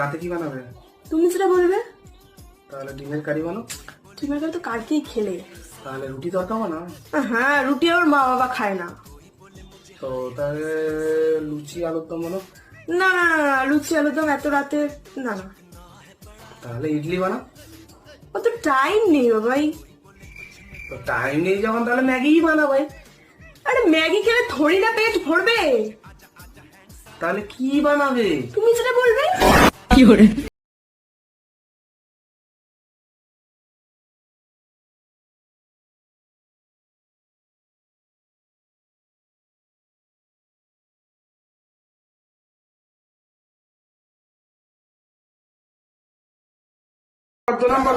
রাতে কি বানাবে? তুমি যেটা বলবে। তাহলে ডিমের কারি বানাও। ডিমের কারি তো কালকেই খেলে। তাহলে রুটি তরকা বানাও। হ্যাঁ, রুটি আর মা বাবা খায় না। তো তাহলে লুচি আলুর দম বানাও। না না না না, লুচি আলুদম এত রাতে না না। তাহলে ইডলি বানাও। অত টাইম নেই বাবাই। তো টাইম নেই যখন তাহলে ম্যাগিই বানাবে। আরে ম্যাগি খেলে থোড়ি না পেট ভরবে। তাহলে কি বানাবে? তুমি যেটা বলবে। কি করে? কত নাম্বার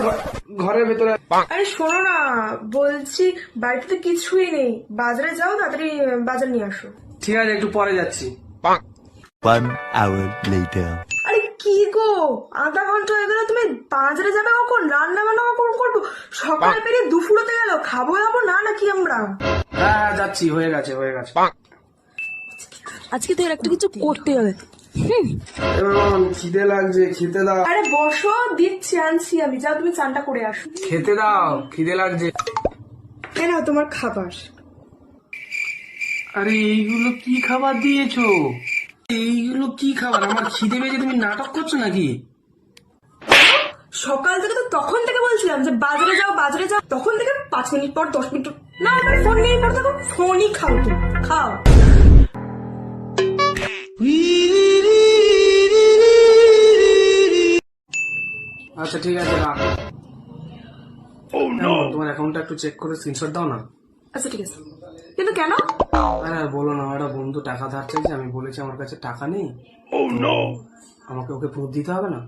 ঘরের ভেতরে? আরে শোনো না, বলছি বাড়িতে তো কিছুই নেই, বাজারে যাও, তাড়াতাড়ি বাজার নিয়ে আসো। ঠিক আছে, একটু পরে যাচ্ছি। 1 hour later. আরে কি গো, আধা ঘন্টা হয়ে গেল, তুমি বাজারে যাবে কখন? রান্না বান্না কখন করবো? সকালে পেরিয়ে দুপুর হতে গেল, খাবো খাবো না নাকি আমরা? হ্যাঁ যাচ্ছি, হয়ে গেছে হয়ে গেছে। আজকে তো একটা কিছু করতে হবে। খিদে লাগছে, খেতে দাও। আরে বসো, দিচ্ছি, আনছি আমি, যাও তুমি চানটা করে আসো। খেতে দাও, খিদে লাগছে। কেন তোমার খাবার? আরে এইগুলো কি খাবার দিয়েছো? এইগুলো কি খাবার? আমার খিদে পেয়েছে, তুমি নাটক করছো নাকি? সকাল থেকে তো তখন থেকে বলছিলাম যে বাজারে যাও বাজারে যাও, তখন থেকে 5 মিনিট পর 10 মিনিট না, এবার ফোন নিয়ে পর থাকো, ফোনই খাও, তুমি খাও। আচ্ছা ঠিক আছে, রাখ। তোমার অ্যাকাউন্টটা একটু চেক করে স্ক্রিনশট দাও না। আচ্ছা ঠিক আছে, কিন্তু কেন? আরে বলো না, একটা বন্ধু টাকা ধার চাইছে, আমি বলেছি আমার কাছে টাকা নেই। আমাকে ওকে প্রুফ দিতে হবে না?